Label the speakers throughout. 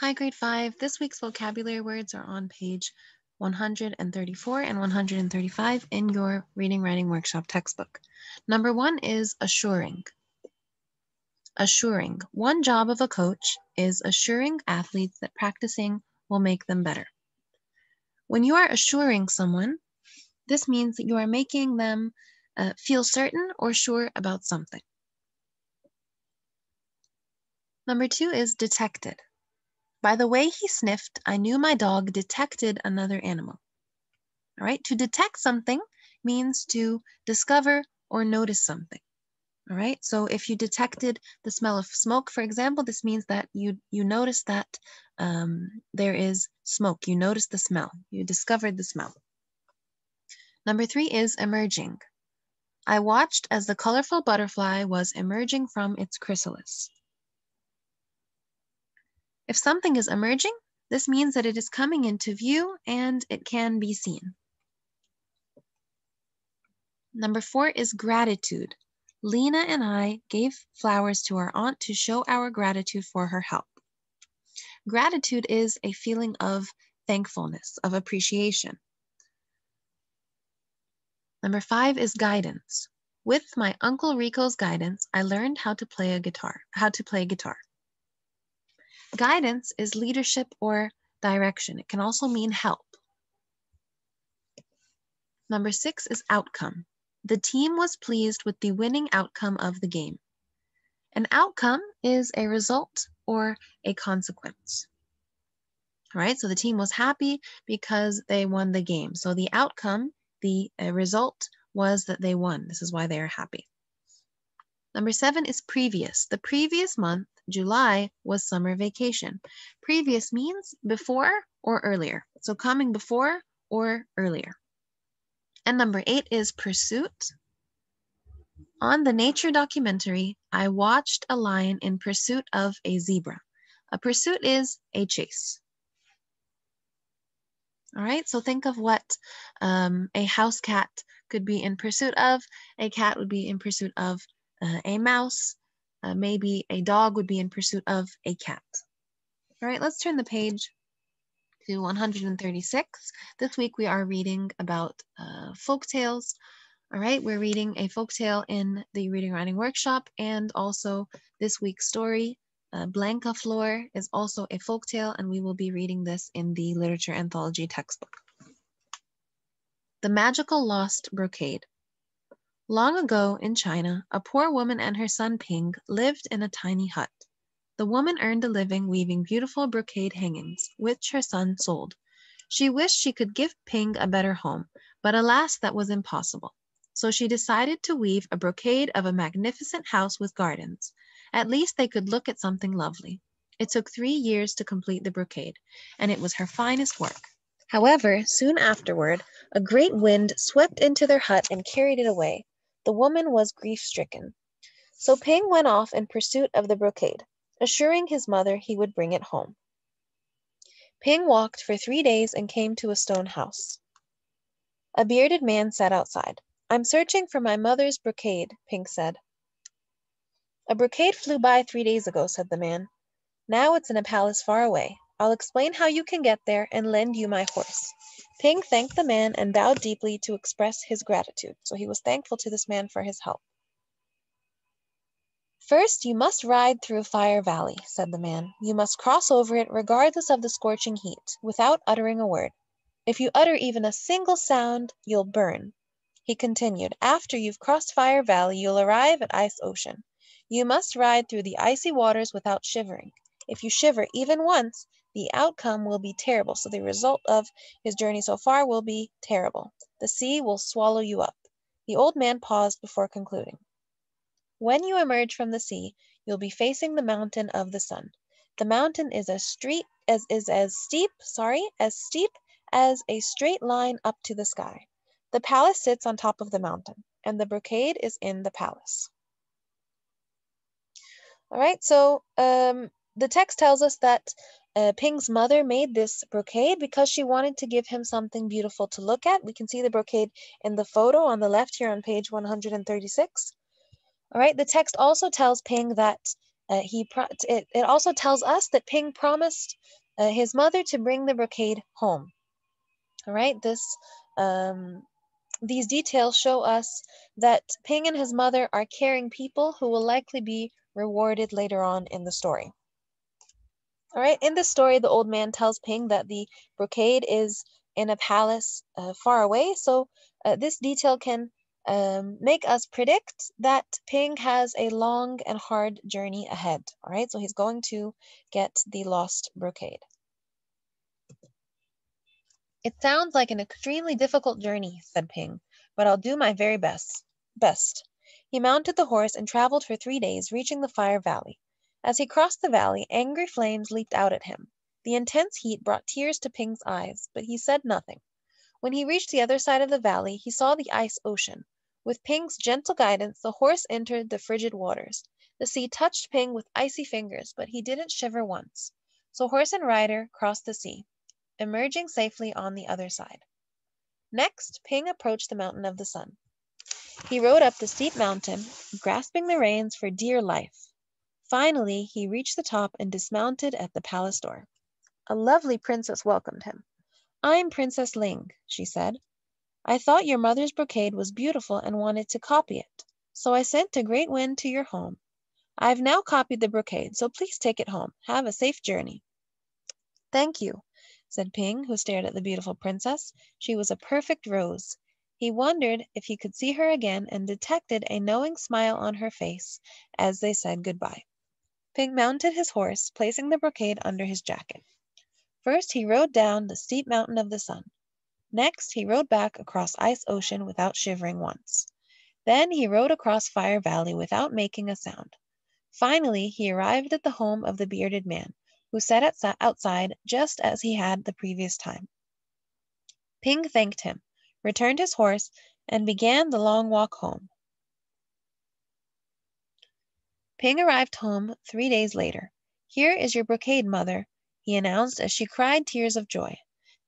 Speaker 1: Hi, grade 5. This week's vocabulary words are on page 134 and 135 in your Reading Writing Workshop textbook. Number 1 is assuring. Assuring. One job of a coach is assuring athletes that practicing will make them better. When you are assuring someone, this means that you are making them feel certain or sure about something. Number 2 is detected. By the way he sniffed, I knew my dog detected another animal. All right, to detect something means to discover or notice something. All right, so if you detected the smell of smoke, for example, this means that you noticed that there is smoke. You noticed the smell. You discovered the smell. Number 3 is emerging. I watched as the colorful butterfly was emerging from its chrysalis. If something is emerging, this means that it is coming into view and it can be seen. Number 4 is gratitude. Lena and I gave flowers to our aunt to show our gratitude for her help. Gratitude is a feeling of thankfulness, of appreciation. Number 5 is guidance. With my Uncle Rico's guidance, I learned how to play guitar. Guidance is leadership or direction. It can also mean help. Number 6 is outcome. The team was pleased with the winning outcome of the game. An outcome is a result or a consequence. All right, so the team was happy because they won the game. So the outcome, the result was that they won. This is why they are happy. Number 7 is previous. The previous month, July, was summer vacation. Previous means before or earlier. So coming before or earlier. And number 8 is pursuit. On the nature documentary, I watched a lion in pursuit of a zebra. A pursuit is a chase. All right, so think of what a house cat could be in pursuit of. A cat would be in pursuit of a mouse. Maybe a dog would be in pursuit of a cat. All right, let's turn the page to 136. This week we are reading about folk tales. All right, we're reading a folk tale in the Reading Writing Workshop, and also this week's story, Blanca Flor, is also a folk tale, and we will be reading this in the Literature Anthology textbook. The Magical Lost Brocade. Long ago in China, a poor woman and her son Ping lived in a tiny hut. The woman earned a living weaving beautiful brocade hangings, which her son sold. She wished she could give Ping a better home, but alas, that was impossible. So she decided to weave a brocade of a magnificent house with gardens. At least they could look at something lovely. It took 3 years to complete the brocade, and it was her finest work. However, soon afterward, a great wind swept into their hut and carried it away. The woman was grief-stricken. So Ping went off in pursuit of the brocade, assuring his mother he would bring it home. Ping walked for 3 days and came to a stone house. A bearded man sat outside. I'm searching for my mother's brocade, Ping said. A brocade flew by 3 days ago, said the man. Now it's in a palace far away. I'll explain how you can get there and lend you my horse. Ping thanked the man and bowed deeply to express his gratitude. So he was thankful to this man for his help. First, you must ride through Fire Valley, said the man. You must cross over it regardless of the scorching heat, without uttering a word. If you utter even a single sound, you'll burn. He continued, after you've crossed Fire Valley, you'll arrive at Ice Ocean. You must ride through the icy waters without shivering. If you shiver even once, the outcome will be terrible. So the result of his journey so far will be terrible. The sea will swallow you up. The old man paused before concluding. When you emerge from the sea, you'll be facing the mountain of the sun. The mountain is as steep as a straight line up to the sky. The palace sits on top of the mountain, and the brocade is in the palace. All right, so the text tells us that Ping's mother made this brocade because she wanted to give him something beautiful to look at. We can see the brocade in the photo on the left here on page 136. All right, the text also tells Ping that It also tells us that Ping promised his mother to bring the brocade home. All right, these details show us that Ping and his mother are caring people who will likely be rewarded later on in the story. All right, in this story, the old man tells Ping that the brocade is in a palace far away. So this detail can make us predict that Ping has a long and hard journey ahead. All right, so he's going to get the lost brocade. It sounds like an extremely difficult journey, said Ping, but I'll do my very best. He mounted the horse and traveled for 3 days, reaching the Fire Valley. As he crossed the valley, angry flames leaped out at him. The intense heat brought tears to Ping's eyes, but he said nothing. When he reached the other side of the valley, he saw the ice ocean. With Ping's gentle guidance, the horse entered the frigid waters. The sea touched Ping with icy fingers, but he didn't shiver once. So horse and rider crossed the sea, emerging safely on the other side. Next, Ping approached the Mountain of the Sun. He rode up the steep mountain, grasping the reins for dear life. Finally, he reached the top and dismounted at the palace door. A lovely princess welcomed him. I'm Princess Ling, she said. I thought your mother's brocade was beautiful and wanted to copy it, so I sent a great wind to your home. I've now copied the brocade, so please take it home. Have a safe journey. Thank you, said Ping, who stared at the beautiful princess. She was a perfect rose. He wondered if he could see her again and detected a knowing smile on her face as they said goodbye. Ping mounted his horse, placing the brocade under his jacket. First, he rode down the steep Mountain of the Sun. Next, he rode back across Ice Ocean without shivering once. Then he rode across Fire Valley without making a sound. Finally, he arrived at the home of the bearded man, who sat outside just as he had the previous time. Ping thanked him, returned his horse, and began the long walk home. Ping arrived home 3 days later. Here is your brocade, mother, he announced as she cried tears of joy.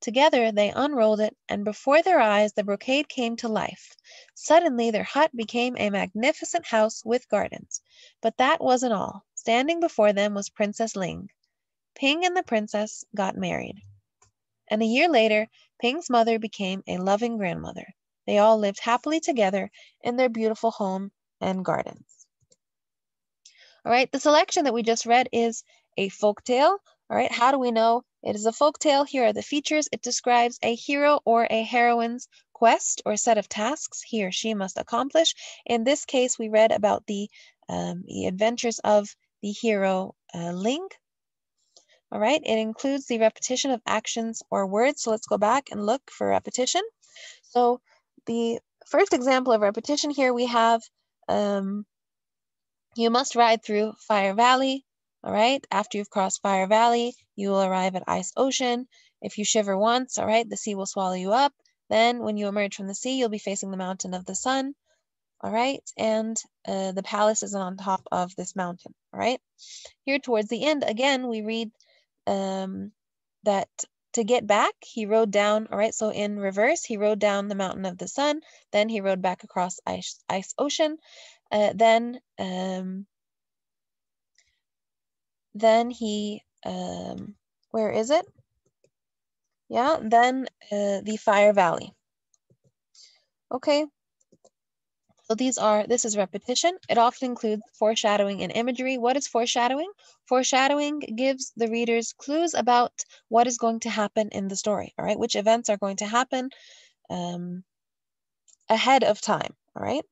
Speaker 1: Together they unrolled it, and before their eyes the brocade came to life. Suddenly their hut became a magnificent house with gardens. But that wasn't all. Standing before them was Princess Ling. Ping and the princess got married. And a year later, Ping's mother became a loving grandmother. They all lived happily together in their beautiful home and gardens. All right, the selection that we just read is a folktale. All right, how do we know it is a folktale? Here are the features. It describes a hero or a heroine's quest or set of tasks he or she must accomplish. In this case, we read about the adventures of the hero Ling. All right, it includes the repetition of actions or words. So let's go back and look for repetition. So the first example of repetition here we have you must ride through Fire Valley. All right, after you've crossed Fire Valley, you will arrive at Ice Ocean. If you shiver once, all right, the sea will swallow you up. Then when you emerge from the sea, you'll be facing the Mountain of the Sun. All right, and the palace is on top of this mountain. All right, here towards the end, again, we read that to get back, he rode down, all right, so in reverse, he rode down the Mountain of the Sun, then he rode back across Ice Ocean, then he, where is it? Yeah, then the Fire Valley. Okay, so this is repetition. It often includes foreshadowing and imagery. What is foreshadowing? Foreshadowing gives the readers clues about what is going to happen in the story, all right? Which events are going to happen ahead of time, all right?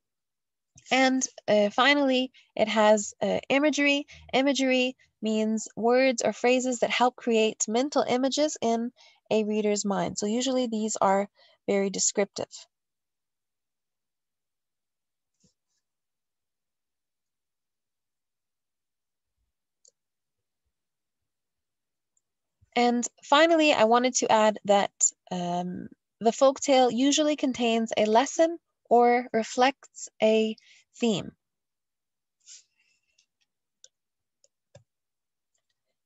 Speaker 1: And finally, it has imagery. Imagery means words or phrases that help create mental images in a reader's mind. So usually these are very descriptive. And finally, I wanted to add that the folktale usually contains a lesson or reflects a theme.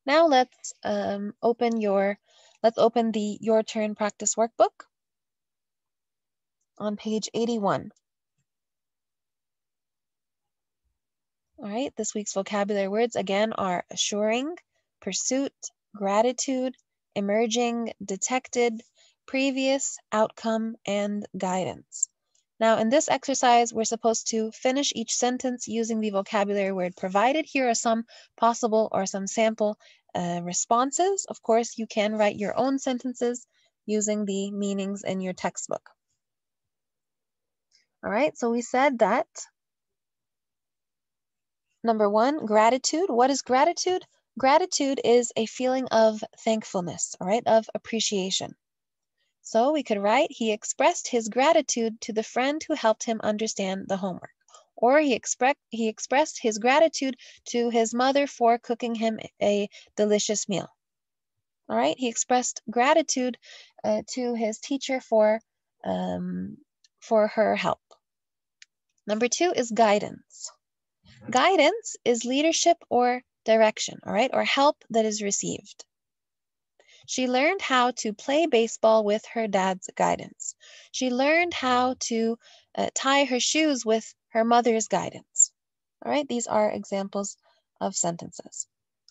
Speaker 1: Now let's open the Your Turn practice workbook on page 81. All right, this week's vocabulary words again are assuring, pursuit, gratitude, emerging, detected, previous, outcome, and guidance. Now, in this exercise, we're supposed to finish each sentence using the vocabulary word provided. Here are some possible or some sample responses. Of course, you can write your own sentences using the meanings in your textbook. All right, so we said that number one, gratitude. What is gratitude? Gratitude is a feeling of thankfulness, all right, of appreciation. So we could write, he expressed his gratitude to the friend who helped him understand the homework. Or he expressed his gratitude to his mother for cooking him a delicious meal. All right, he expressed gratitude to his teacher for her help. Number two is guidance. Guidance is leadership or direction, all right, or help that is received. She learned how to play baseball with her dad's guidance. She learned how to tie her shoes with her mother's guidance. All right, these are examples of sentences.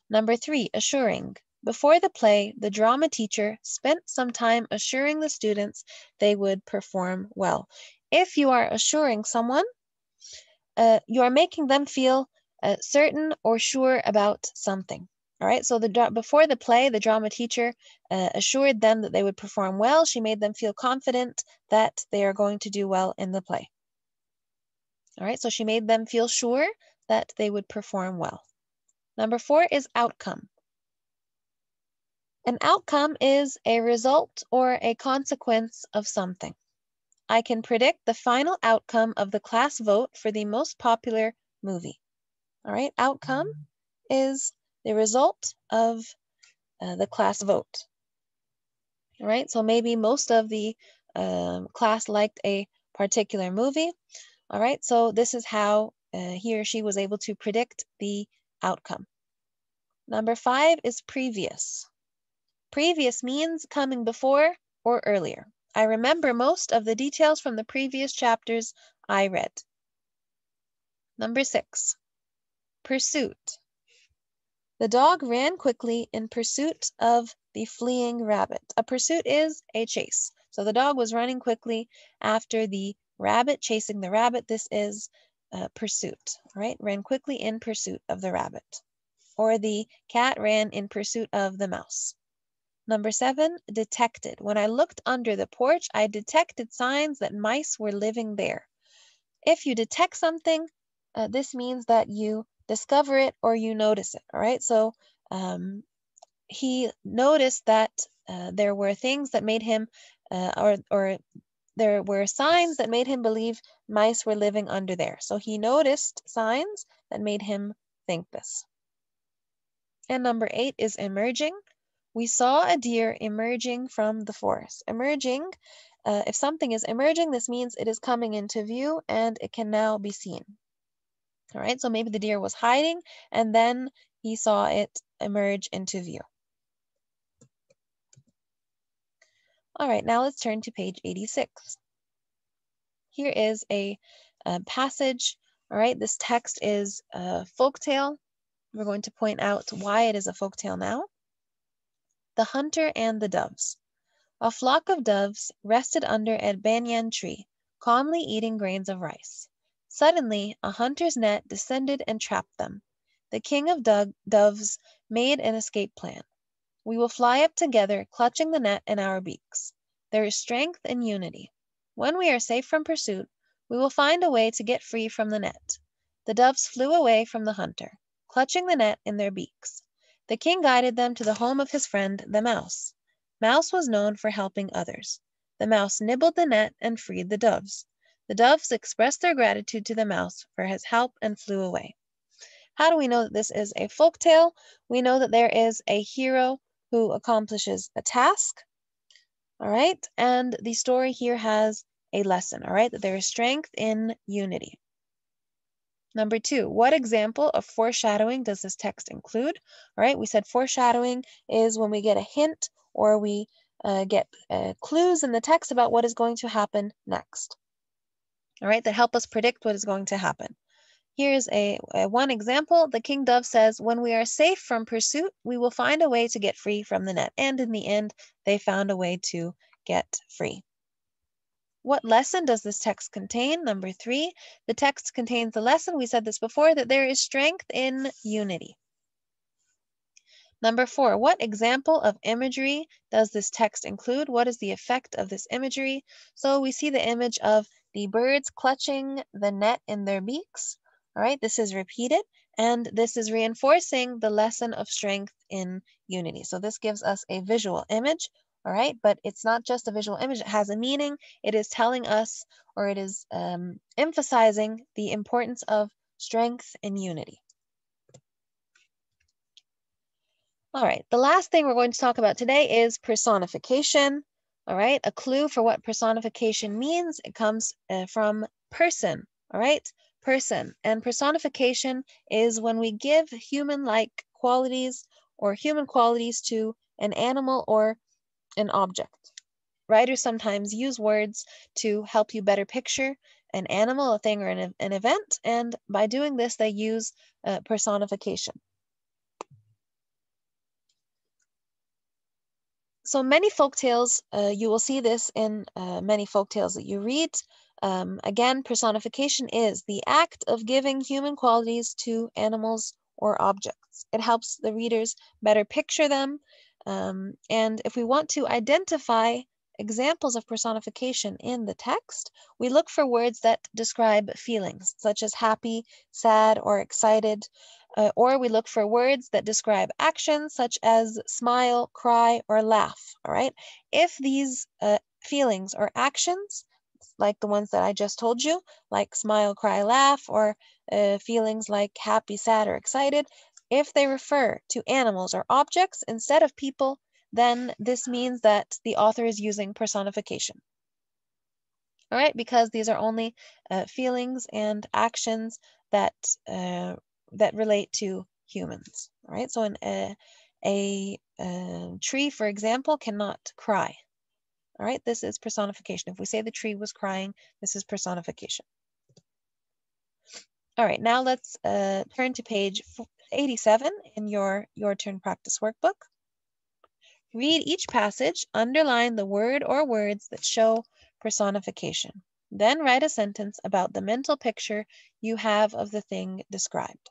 Speaker 1: Number three, assuring. Before the play, the drama teacher spent some time assuring the students they would perform well. If you are assuring someone, you are making them feel certain or sure about something. All right, so before the play, the drama teacher assured them that they would perform well. She made them feel confident that they are going to do well in the play. All right, so she made them feel sure that they would perform well. Number four is outcome. An outcome is a result or a consequence of something. I can predict the final outcome of the class vote for the most popular movie. All right, outcome is the result of the class vote. All right, so maybe most of the class liked a particular movie. All right, so this is how he or she was able to predict the outcome. Number five is previous. Previous means coming before or earlier. I remember most of the details from the previous chapters I read. Number six, pursuit. The dog ran quickly in pursuit of the fleeing rabbit. A pursuit is a chase. So the dog was running quickly after the rabbit, chasing the rabbit. This is pursuit, right? Ran quickly in pursuit of the rabbit. Or the cat ran in pursuit of the mouse. Number seven, detected. When I looked under the porch, I detected signs that mice were living there. If you detect something, this means that you discover it or you notice it, all right? So he noticed that there were things that made him, or there were signs that made him believe mice were living under there. So he noticed signs that made him think this. And number eight is emerging. We saw a deer emerging from the forest. Emerging, if something is emerging, this means it is coming into view and it can now be seen. All right, so maybe the deer was hiding and then he saw it emerge into view. All right, now let's turn to page 86. Here is a passage. All right, this text is a folktale. We're going to point out why it is a folktale now. The Hunter and the Doves. A flock of doves rested under a banyan tree, calmly eating grains of rice. Suddenly, a hunter's net descended and trapped them. The king of doves made an escape plan. We will fly up together, clutching the net in our beaks. There is strength in unity. When we are safe from pursuit, we will find a way to get free from the net. The doves flew away from the hunter, clutching the net in their beaks. The king guided them to the home of his friend, the mouse. Mouse was known for helping others. The mouse nibbled the net and freed the doves. The doves expressed their gratitude to the mouse for his help and flew away. How do we know that this is a folk tale? We know that there is a hero who accomplishes a task, all right? And the story here has a lesson, all right? That there is strength in unity. Number two, what example of foreshadowing does this text include? All right, we said foreshadowing is when we get a hint or we get clues in the text about what is going to happen next. All right, that help us predict what is going to happen. Here's one example. The king dove says, when we are safe from pursuit, we will find a way to get free from the net. And in the end, they found a way to get free. What lesson does this text contain? Number 3, the text contains the lesson, we said this before, that there is strength in unity. Number 4, what example of imagery does this text include? What is the effect of this imagery? So we see the image of the birds clutching the net in their beaks. All right, this is repeated, and this is reinforcing the lesson of strength in unity. So this gives us a visual image, all right, but it's not just a visual image, it has a meaning. It is telling us, or it is emphasizing the importance of strength in unity. All right, the last thing we're going to talk about today is personification. All right, a clue for what personification means. It comes from person, all right, person. And personification is when we give human-like qualities or human qualities to an animal or an object. Writers sometimes use words to help you better picture an animal, a thing, or an event, and by doing this, they use personification. So many folktales, you will see this in many folktales that you read. Again, personification is the act of giving human qualities to animals or objects. It helps the readers better picture them. And if we want to identify examples of personification in the text, we look for words that describe feelings, such as happy, sad, or excited. Or we look for words that describe actions such as smile, cry, or laugh, all right? If these feelings or actions, like the ones that I just told you, like smile, cry, laugh, or feelings like happy, sad, or excited, if they refer to animals or objects instead of people, then this means that the author is using personification. All right, because these are only feelings and actions that that relate to humans. All right, so a tree, for example, cannot cry. All right, this is personification. If we say the tree was crying, this is personification. All right, now let's turn to page 87 in your turn practice workbook. Read each passage, underline the word or words that show personification. Then write a sentence about the mental picture you have of the thing described.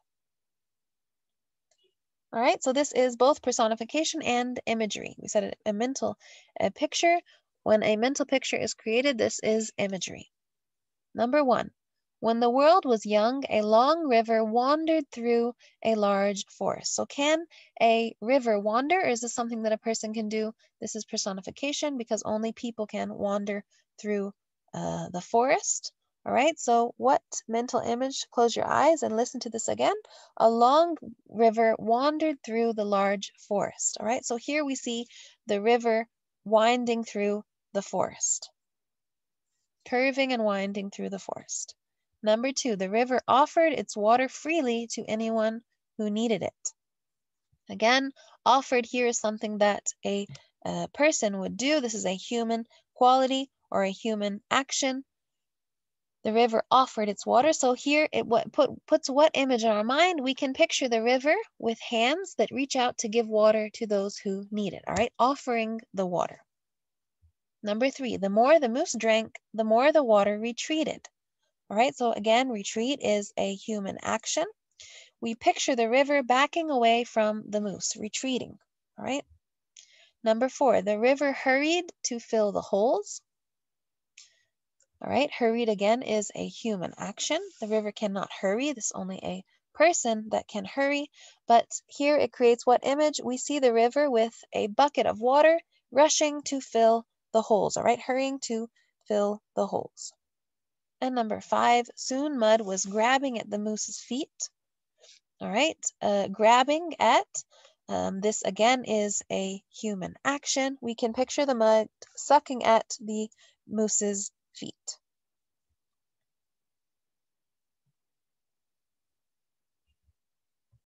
Speaker 1: All right, so this is both personification and imagery. We said a mental picture. When a mental picture is created, this is imagery. Number 1, when the world was young, a long river wandered through a large forest. So can a river wander, or is this something that a person can do? This is personification because only people can wander through the forest. All right, so what mental image? Close your eyes and listen to this again. A long river wandered through the large forest. All right, so here we see the river winding through the forest, curving and winding through the forest. Number 2, the river offered its water freely to anyone who needed it. Again, offered here is something that a person would do. This is a human quality or a human action. The river offered its water. So here it puts what image in our mind? We can picture the river with hands that reach out to give water to those who need it. All right, offering the water. Number 3, the more the moose drank, the more the water retreated. All right, so again, retreat is a human action. We picture the river backing away from the moose, retreating. All right. Number 4, the river hurried to fill the holes. All right, hurried again is a human action. The river cannot hurry. This is only a person that can hurry. But here it creates what image? We see the river with a bucket of water rushing to fill the holes. All right, hurrying to fill the holes. And number 5, soon mud was grabbing at the moose's feet. All right, grabbing at, this again is a human action. We can picture the mud sucking at the moose's feet.